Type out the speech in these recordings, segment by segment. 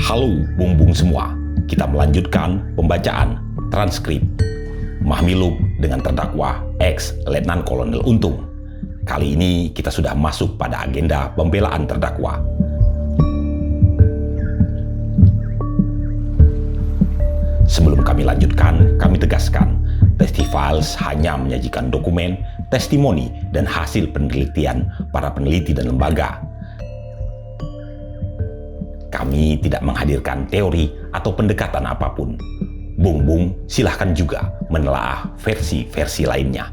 Halo bung-bung semua, kita melanjutkan pembacaan transkrip Mahmilub dengan terdakwa ex Letnan Kolonel Untung. Kali ini kita sudah masuk pada agenda pembelaan terdakwa. Sebelum kami lanjutkan, kami tegaskan, Testifiles hanya menyajikan dokumen, testimoni, dan hasil penelitian para peneliti dan lembaga. Kami tidak menghadirkan teori atau pendekatan apapun. Bung-bung silahkan juga menelaah versi-versi lainnya.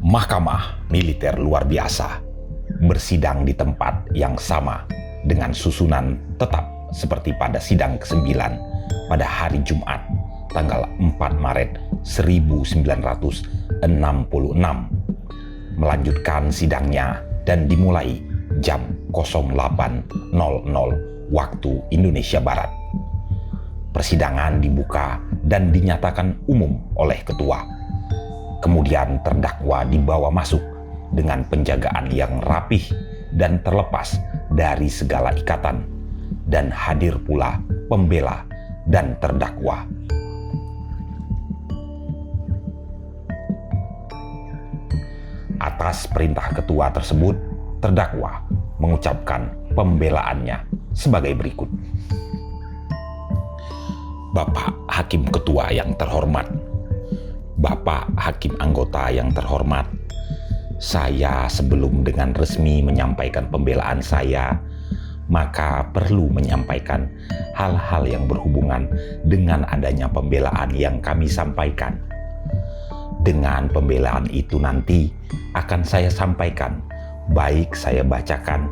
Mahkamah Militer Luar Biasa bersidang di tempat yang sama dengan susunan tetap seperti pada sidang ke-9 pada hari Jumat tanggal 4 Maret 1966. Melanjutkan sidangnya dan dimulai jam 08.00 waktu Indonesia Barat. Persidangan dibuka dan dinyatakan umum oleh ketua. Kemudian terdakwa dibawa masuk dengan penjagaan yang rapih dan terlepas dari segala ikatan, dan hadir pula pembela dan terdakwa. Atas perintah ketua tersebut, terdakwa mengucapkan pembelaannya sebagai berikut. Bapak Hakim Ketua yang terhormat, Bapak Hakim Anggota yang terhormat, saya sebelum dengan resmi menyampaikan pembelaan saya, maka perlu menyampaikan hal-hal yang berhubungan dengan adanya pembelaan yang kami sampaikan. Dengan pembelaan itu nanti akan saya sampaikan, baik saya bacakan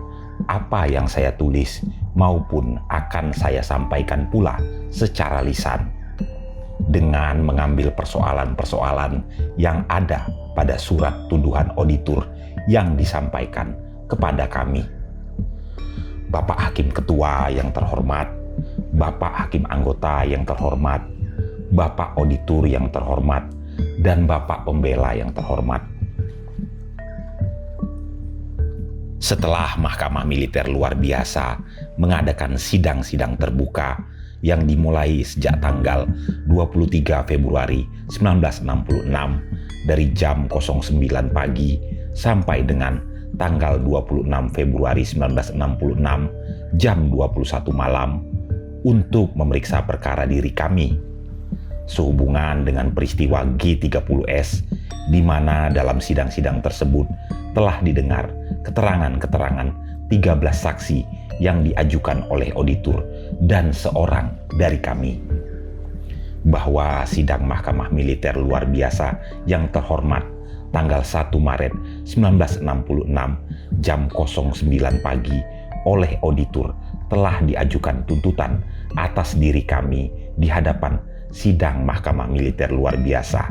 apa yang saya tulis maupun akan saya sampaikan pula secara lisan, dengan mengambil persoalan-persoalan yang ada pada surat tuduhan auditor yang disampaikan kepada kami. Bapak Hakim Ketua yang terhormat, Bapak Hakim Anggota yang terhormat, Bapak Auditor yang terhormat, dan Bapak Pembela yang terhormat. Setelah Mahkamah Militer Luar Biasa mengadakan sidang-sidang terbuka yang dimulai sejak tanggal 23 Februari 1966 dari jam 09 pagi sampai dengan tanggal 26 Februari 1966 jam 21 malam untuk memeriksa perkara diri kami sehubungan dengan peristiwa G30S, di mana dalam sidang-sidang tersebut telah didengar keterangan-keterangan 13 saksi yang diajukan oleh auditor dan seorang dari kami. Bahwa sidang Mahkamah Militer Luar Biasa yang terhormat tanggal 1 Maret 1966 jam 09 pagi oleh auditor telah diajukan tuntutan atas diri kami di hadapan sidang Mahkamah Militer Luar Biasa.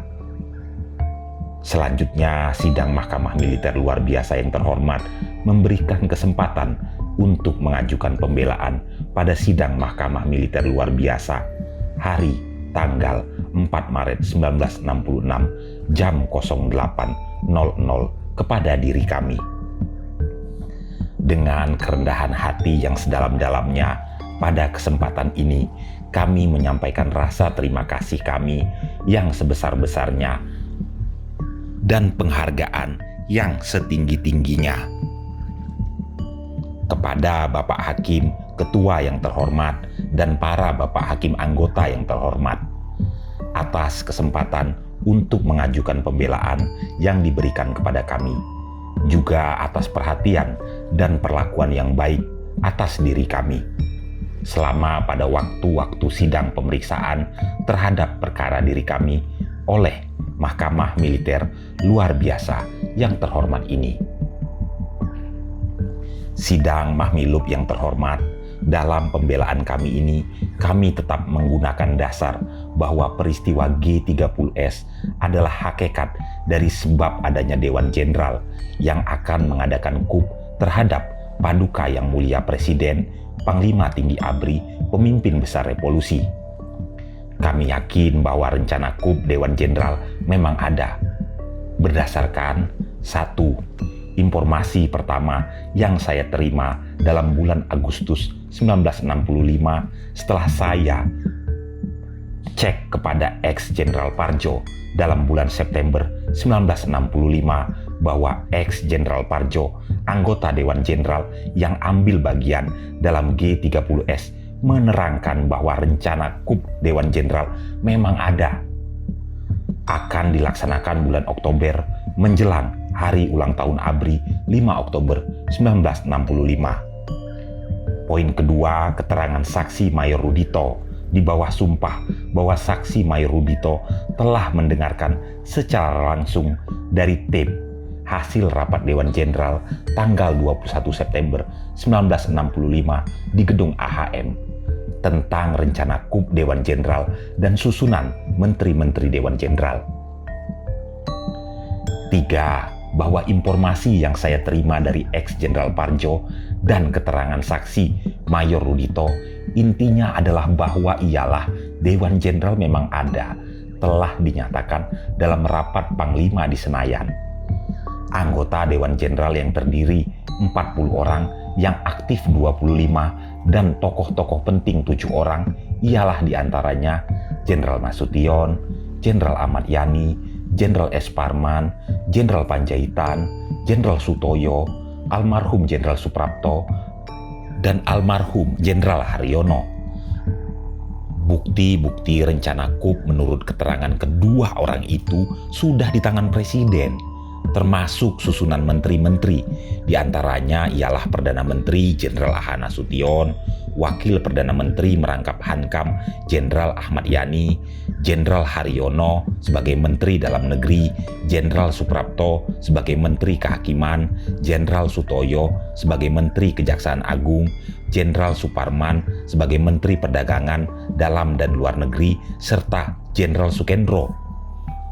Selanjutnya, sidang Mahkamah Militer Luar Biasa yang terhormat memberikan kesempatan untuk mengajukan pembelaan pada sidang Mahkamah Militer Luar Biasa hari tanggal 4 Maret 1966 jam 08.00 kepada diri kami. Dengan kerendahan hati yang sedalam-dalamnya, pada kesempatan ini kami menyampaikan rasa terima kasih kami yang sebesar-besarnya dan penghargaan yang setinggi-tingginya kepada Bapak Hakim Ketua yang terhormat dan para Bapak Hakim Anggota yang terhormat atas kesempatan untuk mengajukan pembelaan yang diberikan kepada kami, juga atas perhatian dan perlakuan yang baik atas diri kami selama pada waktu-waktu sidang pemeriksaan terhadap perkara diri kami oleh Mahkamah Militer Luar Biasa yang terhormat ini. Sidang Mahmilub yang terhormat, dalam pembelaan kami ini, kami tetap menggunakan dasar bahwa peristiwa G30S adalah hakikat dari sebab adanya Dewan Jenderal yang akan mengadakan coup terhadap Paduka Yang Mulia Presiden, Panglima Tinggi ABRI, pemimpin besar revolusi. Kami yakin bahwa rencana coup Dewan Jenderal memang ada. Berdasarkan 1. Informasi pertama yang saya terima dalam bulan Agustus 1965 setelah saya cek kepada ex-Jenderal Parjo dalam bulan September 1965 bahwa ex-Jenderal Parjo, anggota Dewan Jenderal yang ambil bagian dalam G30S, menerangkan bahwa rencana KUB Dewan Jenderal memang ada. Akan dilaksanakan bulan Oktober menjelang hari ulang tahun ABRI 5 Oktober 1965. Poin kedua, keterangan saksi Mayor Rudito di bawah sumpah bahwa saksi Mayor Rudito telah mendengarkan secara langsung dari tape hasil rapat Dewan Jenderal tanggal 21 September 1965 di gedung AHM tentang rencana KUB Dewan Jenderal dan susunan Menteri-Menteri Dewan Jenderal. 3. Bahwa informasi yang saya terima dari ex-Jenderal Parjo dan keterangan saksi Mayor Rudito intinya adalah bahwa ialah Dewan Jenderal memang ada, telah dinyatakan dalam rapat Panglima di Senayan. Anggota Dewan Jenderal yang terdiri 40 orang, yang aktif 25, dan tokoh-tokoh penting 7 orang ialah diantaranya Jenderal Nasution, Jenderal Ahmad Yani, Jenderal S. Parman, Jenderal Panjaitan, Jenderal Sutoyo, almarhum Jenderal Suprapto, dan almarhum Jenderal Haryono. Bukti-bukti rencana KUB menurut keterangan kedua orang itu sudah di tangan Presiden, termasuk susunan menteri-menteri. Di antaranya ialah Perdana Menteri Jenderal A.H. Nasution, Wakil Perdana Menteri merangkap Hankam Jenderal Ahmad Yani, Jenderal Haryono sebagai Menteri Dalam Negeri, Jenderal Suprapto sebagai Menteri Kehakiman, Jenderal Sutoyo sebagai Menteri Kejaksaan Agung, Jenderal Suparman sebagai Menteri Perdagangan Dalam dan Luar Negeri, serta Jenderal Sukendro.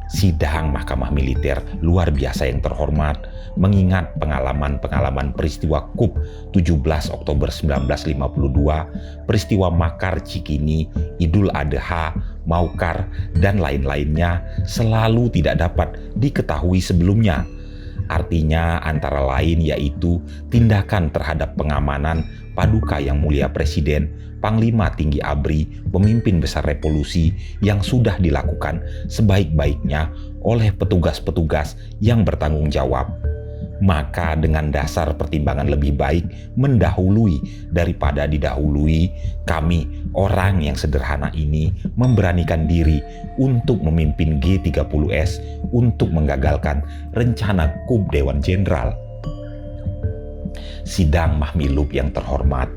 Sidang Mahkamah Militer luar biasa yang terhormat, mengingat pengalaman-pengalaman peristiwa KUB 17 Oktober 1952, peristiwa Makar Cikini, Idul Adha, Maukar, dan lain-lainnya selalu tidak dapat diketahui sebelumnya. Artinya antara lain yaitu tindakan terhadap pengamanan Paduka Yang Mulia Presiden, Panglima Tinggi ABRI, pemimpin besar revolusi yang sudah dilakukan sebaik-baiknya oleh petugas-petugas yang bertanggung jawab. Maka dengan dasar pertimbangan lebih baik mendahului daripada didahului, kami orang yang sederhana ini memberanikan diri untuk memimpin G30S untuk menggagalkan rencana KUB Dewan Jenderal. Sidang Mahmilub yang terhormat,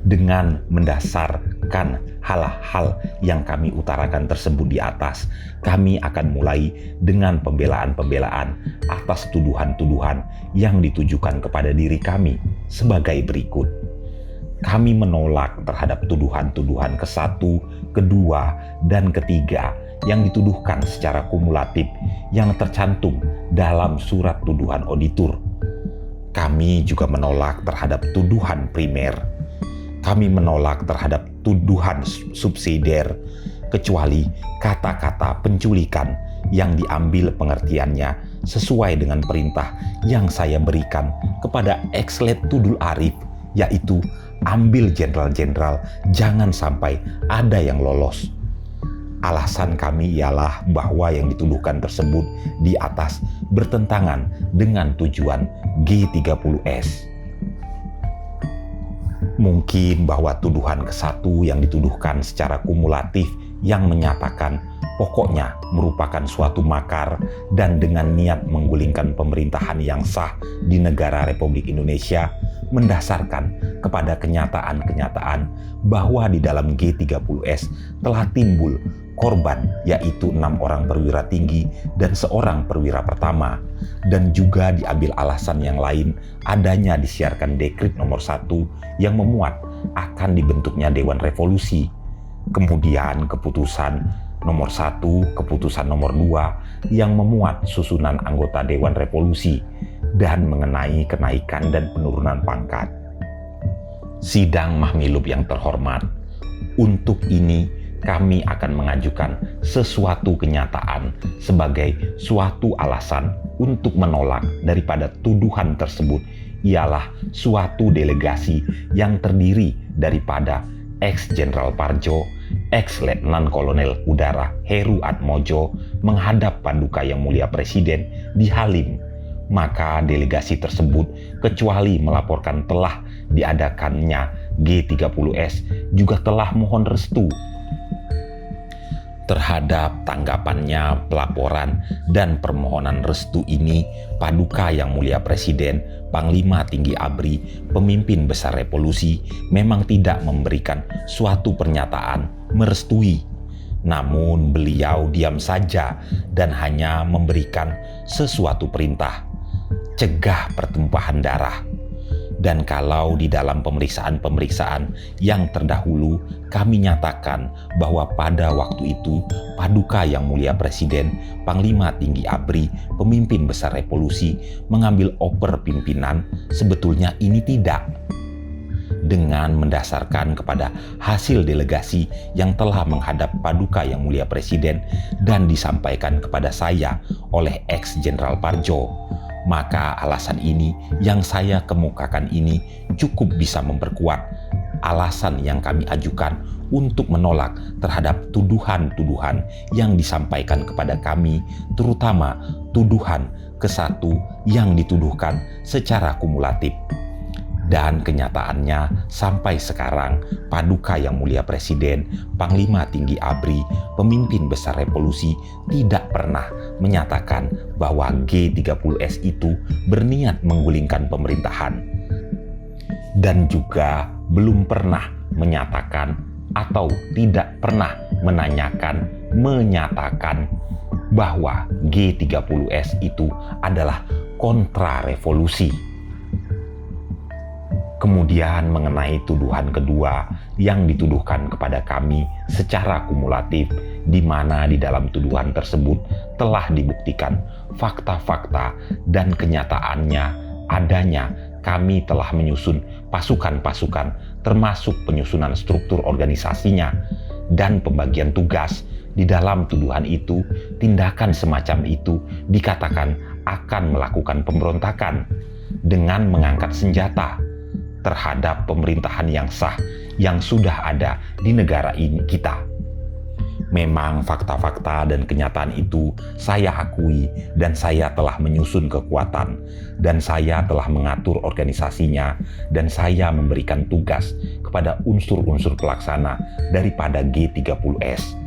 dengan mendasarkan hal-hal yang kami utarakan tersebut di atas, kami akan mulai dengan pembelaan-pembelaan atas tuduhan-tuduhan yang ditujukan kepada diri kami sebagai berikut. Kami menolak terhadap tuduhan-tuduhan ke-1, ke-2, dan ke-3 yang dituduhkan secara kumulatif yang tercantum dalam surat tuduhan auditur. Kami juga menolak terhadap tuduhan primer. Kami menolak terhadap tuduhan subsidiar, kecuali kata-kata penculikan yang diambil pengertiannya sesuai dengan perintah yang saya berikan kepada ex-Letudul Arif, yaitu ambil jenderal-jenderal, jangan sampai ada yang lolos. Alasan kami ialah bahwa yang dituduhkan tersebut di atas bertentangan dengan tujuan G30S. Mungkin bahwa tuduhan ke-1 yang dituduhkan secara kumulatif yang menyatakan pokoknya merupakan suatu makar dan dengan niat menggulingkan pemerintahan yang sah di negara Republik Indonesia, mendasarkan kepada kenyataan-kenyataan bahwa di dalam G30S telah timbul korban, yaitu 6 orang perwira tinggi dan 1 perwira pertama, dan juga diambil alasan yang lain adanya disiarkan dekret nomor 1 yang memuat akan dibentuknya Dewan Revolusi, kemudian keputusan nomor 1, keputusan nomor 2 yang memuat susunan anggota Dewan Revolusi dan mengenai kenaikan dan penurunan pangkat. Sidang Mahmilub yang terhormat, untuk ini kami akan mengajukan sesuatu kenyataan sebagai suatu alasan untuk menolak daripada tuduhan tersebut ialah suatu delegasi yang terdiri daripada ex-Jenderal Parjo, ex-Letnan Kolonel Udara Heru Atmojo menghadap Paduka Yang Mulia Presiden di Halim. Maka delegasi tersebut kecuali melaporkan telah diadakannya G30S juga telah mohon restu terhadap tanggapannya pelaporan dan permohonan restu ini. Paduka Yang Mulia Presiden, Panglima Tinggi ABRI, pemimpin besar revolusi, memang tidak memberikan suatu pernyataan merestui. Namun beliau diam saja dan hanya memberikan sesuatu perintah, cegah pertumpahan darah. Dan kalau di dalam pemeriksaan-pemeriksaan yang terdahulu kami nyatakan bahwa pada waktu itu Paduka Yang Mulia Presiden, Panglima Tinggi ABRI, pemimpin besar revolusi mengambil oper pimpinan, sebetulnya ini tidak. Dengan mendasarkan kepada hasil delegasi yang telah menghadap Paduka Yang Mulia Presiden dan disampaikan kepada saya oleh ex-Jenderal Parjo, maka alasan ini yang saya kemukakan ini cukup bisa memperkuat alasan yang kami ajukan untuk menolak terhadap tuduhan-tuduhan yang disampaikan kepada kami, terutama tuduhan ke-1 yang dituduhkan secara kumulatif. Dan kenyataannya sampai sekarang Paduka Yang Mulia Presiden, Panglima Tinggi ABRI, pemimpin besar revolusi tidak pernah menyatakan bahwa G30S itu berniat menggulingkan pemerintahan. Dan juga belum pernah menyatakan atau tidak pernah menyatakan bahwa G30S itu adalah kontra revolusi. Kemudian mengenai tuduhan kedua yang dituduhkan kepada kami secara kumulatif, di mana di dalam tuduhan tersebut telah dibuktikan fakta-fakta dan kenyataannya adanya kami telah menyusun pasukan-pasukan termasuk penyusunan struktur organisasinya dan pembagian tugas. Di dalam tuduhan itu, tindakan semacam itu dikatakan akan melakukan pemberontakan dengan mengangkat senjata terhadap pemerintahan yang sah yang sudah ada di negara ini kita. Memang fakta-fakta dan kenyataan itu saya akui dan saya telah menyusun kekuatan dan saya telah mengatur organisasinya dan saya memberikan tugas kepada unsur-unsur pelaksana daripada G30S.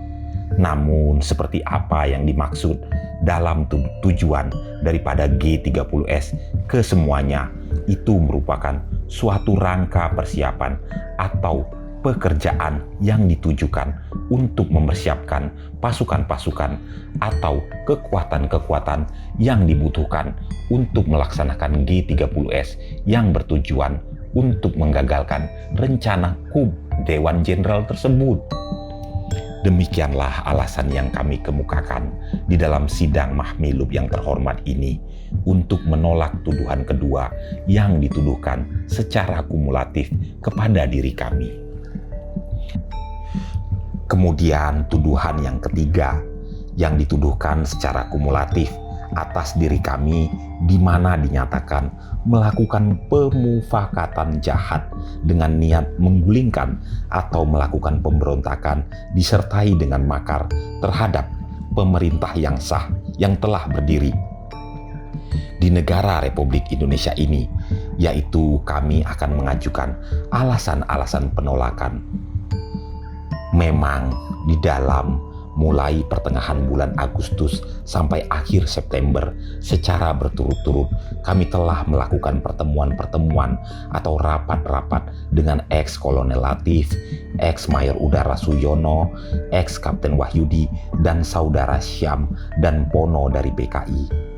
Namun seperti apa yang dimaksud dalam tujuan daripada G30S kesemuanya itu merupakan suatu rangka persiapan atau pekerjaan yang ditujukan untuk mempersiapkan pasukan-pasukan atau kekuatan-kekuatan yang dibutuhkan untuk melaksanakan G30S yang bertujuan untuk menggagalkan rencana coup Dewan Jenderal tersebut. Demikianlah alasan yang kami kemukakan di dalam sidang Mahmilub yang terhormat ini untuk menolak tuduhan kedua yang dituduhkan secara kumulatif kepada diri kami. Kemudian tuduhan yang ketiga yang dituduhkan secara kumulatif atas diri kami, di mana dinyatakan melakukan pemufakatan jahat dengan niat menggulingkan atau melakukan pemberontakan disertai dengan makar terhadap pemerintah yang sah yang telah berdiri di negara Republik Indonesia ini, yaitu kami akan mengajukan alasan-alasan penolakan. Memang di dalam mulai pertengahan bulan Agustus sampai akhir September secara berturut-turut kami telah melakukan pertemuan-pertemuan atau rapat-rapat dengan ex-Kolonel Latif, ex-Mayor Udara Suyono, ex-Kapten Wahyudi, dan Saudara Syam dan Pono dari PKI.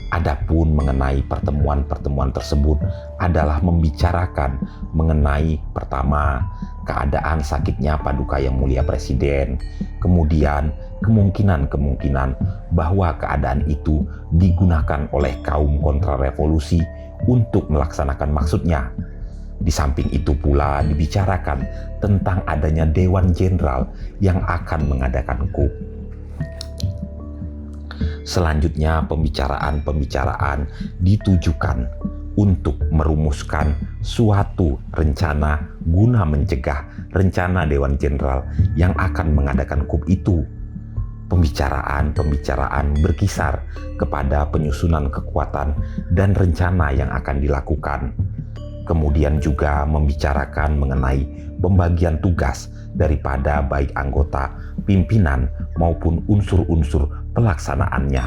Adapun mengenai pertemuan-pertemuan tersebut adalah membicarakan mengenai pertama, keadaan sakitnya Paduka Yang Mulia Presiden, kemudian kemungkinan-kemungkinan bahwa keadaan itu digunakan oleh kaum kontrarevolusi untuk melaksanakan maksudnya. Di samping itu pula dibicarakan tentang adanya Dewan Jenderal yang akan mengadakan coup. Selanjutnya pembicaraan ditujukan untuk merumuskan suatu rencana guna mencegah rencana Dewan Jenderal yang akan mengadakan coup itu. Pembicaraan berkisar kepada penyusunan kekuatan dan rencana yang akan dilakukan. Kemudian juga membicarakan mengenai pembagian tugas daripada baik anggota, pimpinan maupun unsur-unsur pelaksanaannya.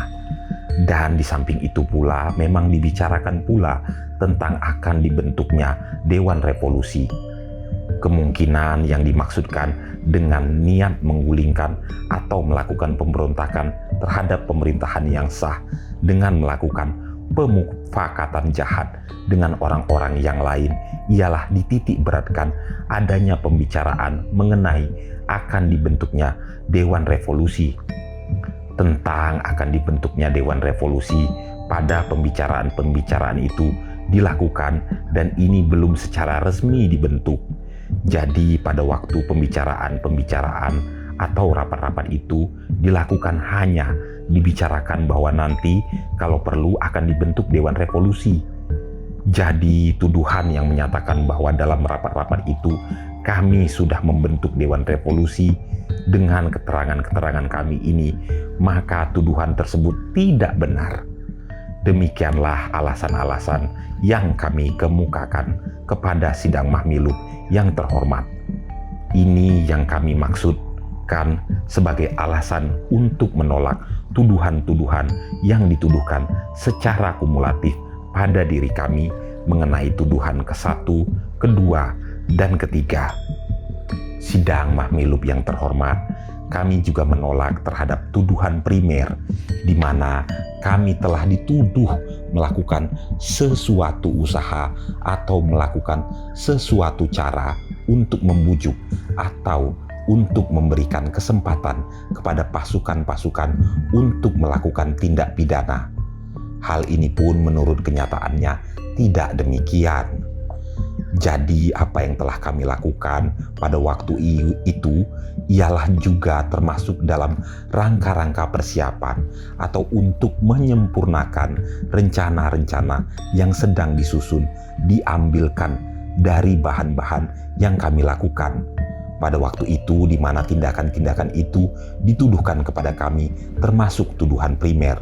Dan di samping itu pula memang dibicarakan pula tentang akan dibentuknya Dewan Revolusi. Kemungkinan yang dimaksudkan dengan niat menggulingkan atau melakukan pemberontakan terhadap pemerintahan yang sah dengan melakukan pemufakatan jahat dengan orang-orang yang lain ialah dititik beratkan adanya pembicaraan mengenai akan dibentuknya Dewan Revolusi. Tentang akan dibentuknya Dewan Revolusi pada pembicaraan itu dilakukan dan ini belum secara resmi dibentuk. Jadi pada waktu pembicaraan atau rapat-rapat itu dilakukan hanya dibicarakan bahwa nanti kalau perlu akan dibentuk Dewan Revolusi. Jadi tuduhan yang menyatakan bahwa dalam rapat-rapat itu kami sudah membentuk Dewan Revolusi dengan keterangan-keterangan kami ini, maka tuduhan tersebut tidak benar. Demikianlah alasan-alasan yang kami kemukakan kepada sidang Mahmilub yang terhormat. Ini yang kami maksudkan sebagai alasan untuk menolak tuduhan-tuduhan yang dituduhkan secara kumulatif pada diri kami mengenai tuduhan ke-1, ke-2, dan ke-3. Sidang Mahmilub yang terhormat, kami juga menolak terhadap tuduhan primer di mana kami telah dituduh melakukan sesuatu usaha atau melakukan sesuatu cara untuk membujuk atau untuk memberikan kesempatan kepada pasukan-pasukan untuk melakukan tindak pidana. Hal ini pun menurut kenyataannya tidak demikian. Jadi apa yang telah kami lakukan pada waktu itu ialah juga termasuk dalam rangka-rangka persiapan atau untuk menyempurnakan rencana-rencana yang sedang disusun, diambilkan dari bahan-bahan yang kami lakukan. Pada waktu itu di mana tindakan-tindakan itu dituduhkan kepada kami termasuk tuduhan primer.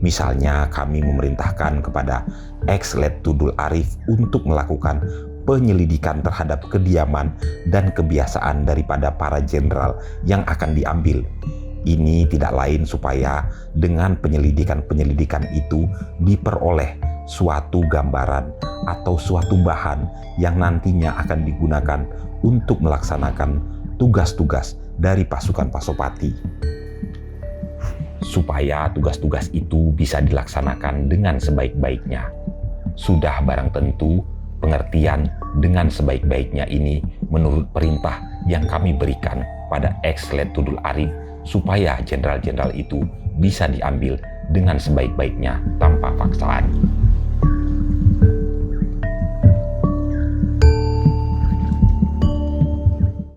Misalnya kami memerintahkan kepada ex-Let Tudul Arif untuk melakukan penyelidikan terhadap kediaman dan kebiasaan daripada para jenderal yang akan diambil. Ini tidak lain supaya dengan penyelidikan-penyelidikan itu diperoleh suatu gambaran atau suatu bahan yang nantinya akan digunakan untuk melaksanakan tugas-tugas dari pasukan Pasopati. Supaya tugas-tugas itu bisa dilaksanakan dengan sebaik-baiknya. Sudah barang tentu pengertian dengan sebaik-baiknya ini menurut perintah yang kami berikan pada ex-Let Tudul Arif supaya jenderal-jenderal itu bisa diambil dengan sebaik-baiknya tanpa paksaan.